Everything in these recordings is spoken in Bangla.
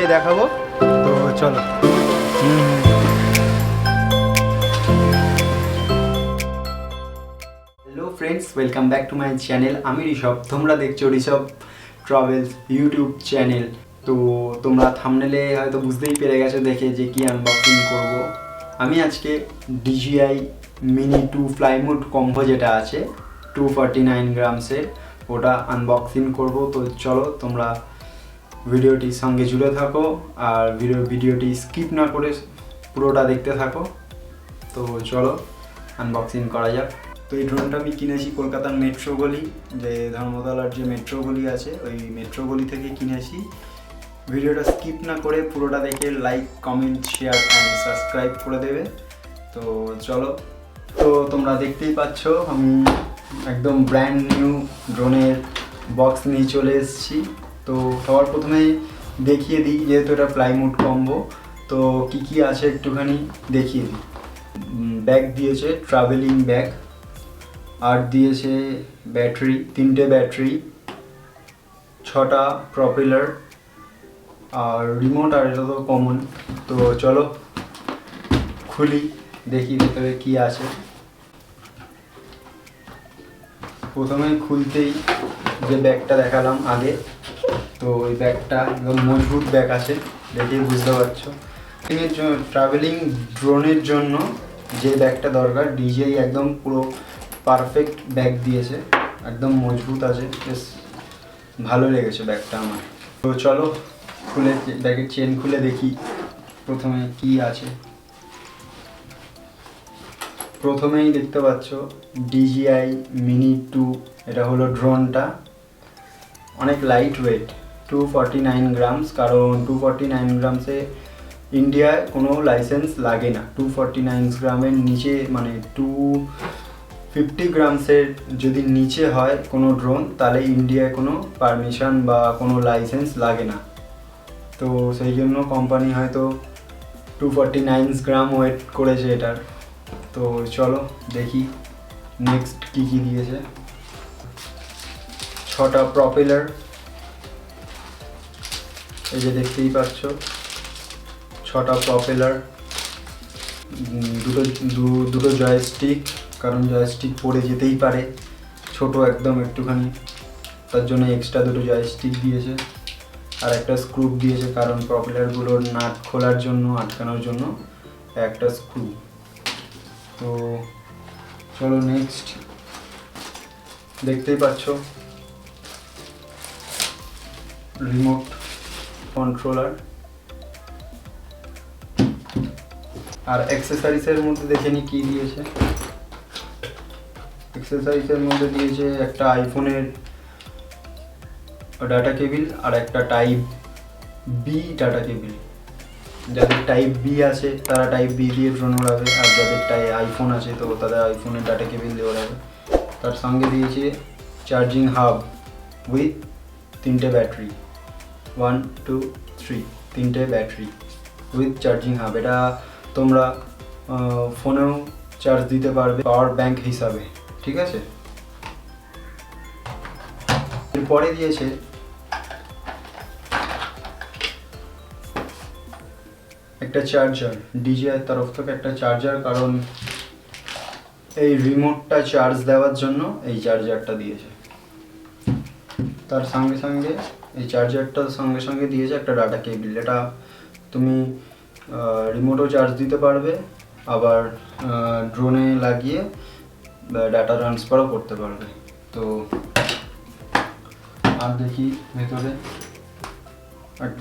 গিয়ে দেখাবো। তো চলো। Hello friends, welcome back to my channel. আমি ঋষভ, তোমরা দেখছো ঋষভ ট্রাভেলস ইউটিউব চ্যানেল। তো তোমরা থাম্বনেলে হয়তো বুঝতেই পেরে গেছো দেখে যে কি আনবক্সিং করব। আমি আজকে DJI mini 2 fly mode combo যেটা আছে 249 গ্রামসের, ওটা আনবক্সিং করব। তো চলো তোমরা ভিডিওটির সঙ্গে জুড়ে থাকো আর ভিডিওটি স্কিপ না করে পুরোটা দেখতে থাকো। তো চলো আনবক্সিং করা যাক। তো এই ড্রোনটা আমি কিনেছি কলকাতার মেট্রো গলি, যে ধর্মতলার যে মেট্রো গলি আছে ওই মেট্রো গলি থেকে কিনেছি। ভিডিওটা স্কিপ না করে পুরোটা দেখে like, comment, share and subscribe করে দেবে। তো চলো। তো তোমরা দেখতেই পাচ্ছ আমি একদম ব্র্যান্ড নিউ ড্রোনের বক্স নিয়ে চলে এসেছি। তো সবার প্রথমে দেখিয়ে দিই, যেহেতু এটা প্লাইউড কম্বো, তো কি আছে একটুখানি দেখিয়ে দিই। ব্যাগ দিয়েছে ট্রাভেলিং ব্যাগ, আর দিয়েছে ব্যাটারি, 3টে ব্যাটারি, 6টা প্রপেলার আর রিমোট, আর এটা তো কমন। তো চলো খুলি, দেখি ভেতরে কি আছে। প্রথমে খুলতেই যে ব্যাগটা দেখালাম আগে, তো ওই ব্যাগটা একদম মজবুত ব্যাগ আছে, দেখেই বুঝতে পারছো। ট্রাভেলিং ড্রোনের জন্য যে ব্যাগটা দরকার DJI একদম পুরো পারফেক্ট ব্যাগ দিয়েছে, একদম মজবুত আছে, বেশ ভালো লেগেছে ব্যাগটা আমার। তো চলো খুলে ব্যাগের চেন খুলে দেখি প্রথমে কি আছে। প্রথমেই দেখতে পাচ্ছ DJI মিনি 2, এটা হলো ড্রোনটা। অনেক লাইট ওয়েট, 249 গ্রামস, কারণ 249 গ্রামসে ইন্ডিয়ায় কোনো লাইসেন্স লাগে না। 249 গ্রামের নিচে মানে 250 গ্রামসের যদি নিচে হয় কোনো ড্রোন, তাহলে ইন্ডিয়ায় কোনো পারমিশন বা কোনো লাইসেন্স লাগে না। তো সেই জন্য কোম্পানি হয়তো 249 গ্রাম ওয়েট করেছে এটার। তো চলো দেখি নেক্সট কি দিয়েছে। 6টা প্রপেলার, এই যে দেখতেই পাচ্ছ 6টা প্রপেলার, দুটো জয়স্টিক, কারণ জয়স্টিক পড়ে যেতেই পারে, ছোট একদম একটুখানি, তার জন্য এক্সট্রা দুটো জয়স্টিক দিয়েছে। আর একটা স্ক্রু দিয়েছে, কারণ প্রপেলারগুলোর নাট খোলার জন্য, আটকানোর জন্য একটা স্ক্রু। তো চলো নেক্সট, দেখতেই পাচ্ছ রিমোট কন্ট্রোলার। আর অ্যাক্সেসরিজের মধ্যে দেখে নি কি দিয়েছে। অ্যাক্সেসরিজের মধ্যে দিয়েছে একটা আইফোনের ডাটা কেবিল আর একটা টাইপ বি ডাটা কেবিল। যাদের টাইপ বি আছে তারা টাইপ বি দিয়ে ড্রোন ওড়াবে, আর যাদের আইফোন আছে তো তাদের আইফোনের ডাটা কেবিল দিয়ে ওড়াবে। তার সঙ্গে দিয়েছে চার্জিং হাব উইথ 3টে ব্যাটারি, 1 2 3, 3টে ব্যাটারি উইথ চার্জিং হাব। এটা তোমরা ফোনেও চার্জ দিতে পারবে পাওয়ার ব্যাংক হিসাবে, ঠিক আছে। এরপরে দিয়েছে একটা চার্জার, DJI তরফ থেকে একটা চার্জার, কারণ এই রিমোটটা চার্জ দেওয়ার জন্য এই চার্জারটা দিয়েছে। তার সঙ্গে সঙ্গে এই চার্জারটার সঙ্গে সঙ্গে দিয়েছে একটা ডাটা কেবিল। এটা তুমি রিমোটও চার্জ দিতে পারবে, আবার ড্রোনে লাগিয়ে ডাটা ট্রান্সফারও করতে পারবে। তো আর দেখি ভেতরে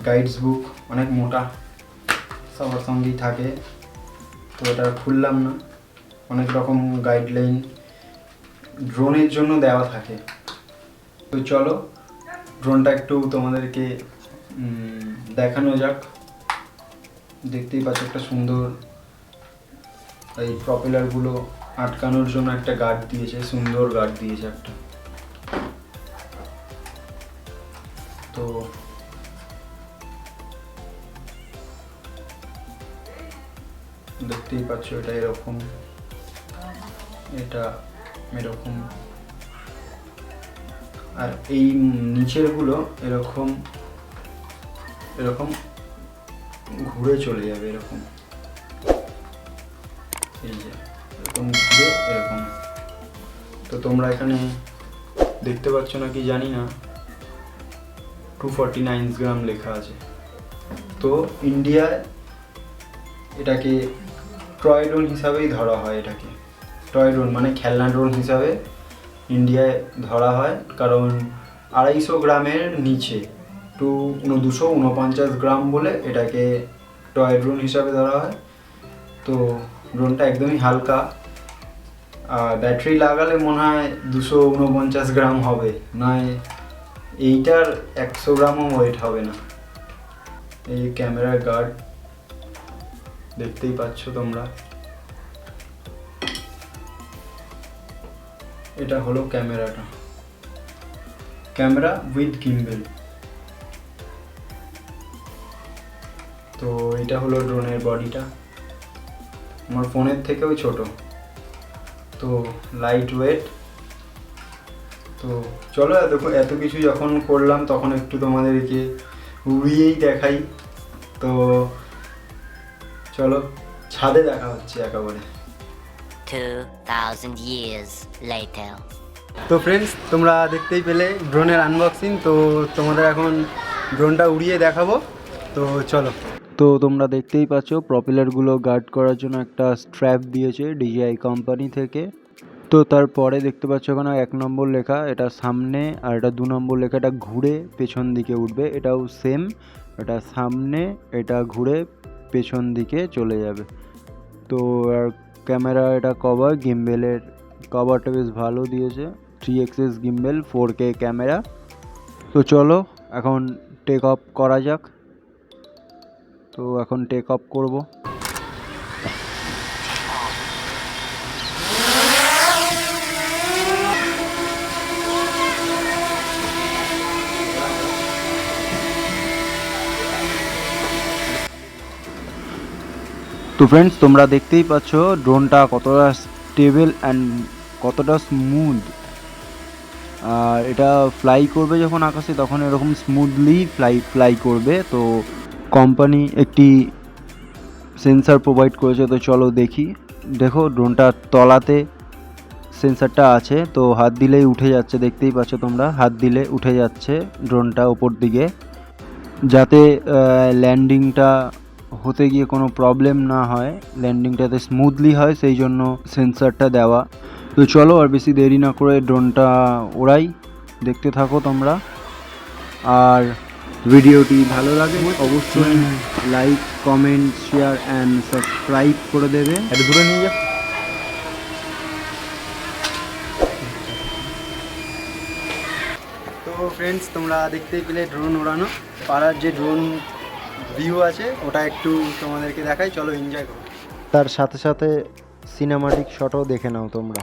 গাইডস বুক, অনেক মোটা, সবার সঙ্গেই থাকে, তো এটা খুললাম না। অনেক রকম গাইডলাইন ড্রোনের জন্য দেওয়া থাকে। তো চলো ড্রোনটা একটু তোমাদেরকে দেখানো যাক। দেখতেই পাচ্ছ একটা সুন্দর, এই প্রপেলারগুলো আটকানোর জন্য একটা গার্ড দিয়েছে, সুন্দর গার্ড দিয়েছে একটা। তো দেখতেই পাচ্ছ এটা এরকম, এটা এরকম, আর এই নিচেরগুলো এরকম এরকম ঘুরে চলে যাবে এরকম, এই যে এরকম ঘুরে এরকম। তো তোমরা এখানে দেখতে পাচ্ছ না কি জানি না, 249 গ্রাম লেখা আছে। তো ইন্ডিয়ায় এটাকে টয় ড্রোন হিসাবেই ধরা হয়, এটাকে টয় ড্রোন মানে খেলনা ড্রোন হিসাবে ইন্ডিয়ায় ধরা হয়, কারণ 250 গ্রামের নিচে 249 গ্রাম বলে এটাকে টয় ড্রোন হিসাবে ধরা হয়। তো ড্রোনটা একদমই হালকা, আর ব্যাটারি লাগালে মনে হয় 249 গ্রাম হবে, নয় এইটার 100 গ্রামও ওয়েট হবে না। এই ক্যামেরার গার্ড দেখতেই পাচ্ছ তোমরা, এটা হলো ক্যামেরাটা, ক্যামেরা উইথ গিম্বেল। তো এটা হলো ড্রোনের বডিটা, আমার ফোনের থেকেও ছোট, তো লাইট ওয়েট। তো চলো এত কিছু যখন করলাম তখন একটু তোমাদেরকে উড়িয়েই দেখাই। তো চলো ছাদে দেখা হচ্ছে একেবারে। 2000 years later. তো ফ্রেন্ডস, তোমরা দেখতেই পেলে ড্রোনের আনবক্সিং। তো তোমাদের এখন ড্রোনটা উড়িয়ে দেখাবো, তো চলো। তো তোমরা দেখতেই পাচ্ছ প্রপেলারগুলো গার্ড করার জন্য একটা স্ট্র্যাপ দিয়েছে DJI কোম্পানি থেকে। তো তারপরে দেখতে পাচ্ছ ওখানে 1 নম্বর লেখা, এটা সামনে, আর এটা 2 নম্বর লেখা, এটা ঘুরে পেছন দিকে উঠবে। এটাও সেম, এটা সামনে, এটা ঘুরে পেছন দিকে চলে যাবে। তো আর ক্যামেরা এটা কভার, গিম্বেলের কভারটা বেশ ভালো দিয়েছে, 3 axis গিম্বেল, 4K ক্যামেরা। তো চলো এখন টেক অফ করা যাক। তো এখন টেক অফ করব। তো ফ্রেন্ডস, তোমরা দেখতেই পাচ্ছ ড্রোনটা কতটা স্টেবল অ্যান্ড কতটা স্মুথ। আর এটা ফ্লাই করবে যখন আকাশে তখন এরকম স্মুথলি ফ্লাই করবে। তো কোম্পানি একটি সেন্সার প্রোভাইড করেছে, তো চলো দেখি। দেখো ড্রোনটার তলাতে সেন্সারটা আছে, তো হাত দিলেই উঠে যাচ্ছে, দেখতেই পাচ্ছ তোমরা, হাত দিলে উঠে যাচ্ছে ড্রোনটা ওপর দিকে, যাতে ল্যান্ডিংটা হতে গিয়ে কোনো প্রবলেম না হয়, ল্যান্ডিংটাতে স্মুথলি হয়, সেই জন্য সেন্সারটা দেওয়া। তো চলো আর বেশি দেরি না করে ড্রোনটা ওড়াই, দেখতে থাকো তোমরা। আর ভিডিওটি ভালো লাগে অবশ্যই like, comment, share and subscribe করে দেবে। একটু দূরে নিয়ে যা। তো ফ্রেন্ডস, তোমরা দেখতেই পেলে ড্রোন ওড়ানো, পাড়ার যে ড্রোন ভিউ আছে ওটা একটু তোমাদেরকে দেখাই, চলো এনজয় করো। তার সাথে সাথে সিনেমাটিক শটও দেখে নাও তোমরা।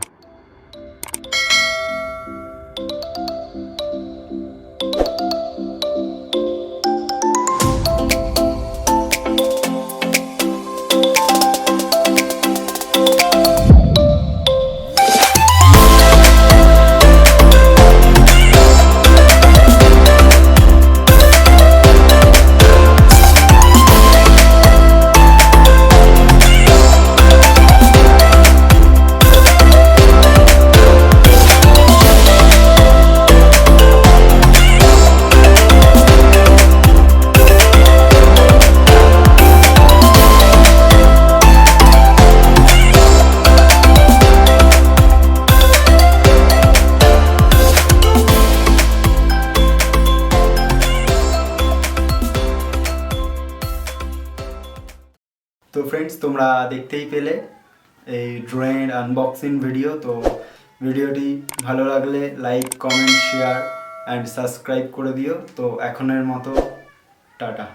তো ফ্রেন্ডস, তোমরা দেখতেই পেলে এই ড্রোনের আনবক্সিং ভিডিও। তো ভিডিওটি ভালো লাগলে like, comment, share and subscribe করে দিও। তো এখনের মতো টাটা।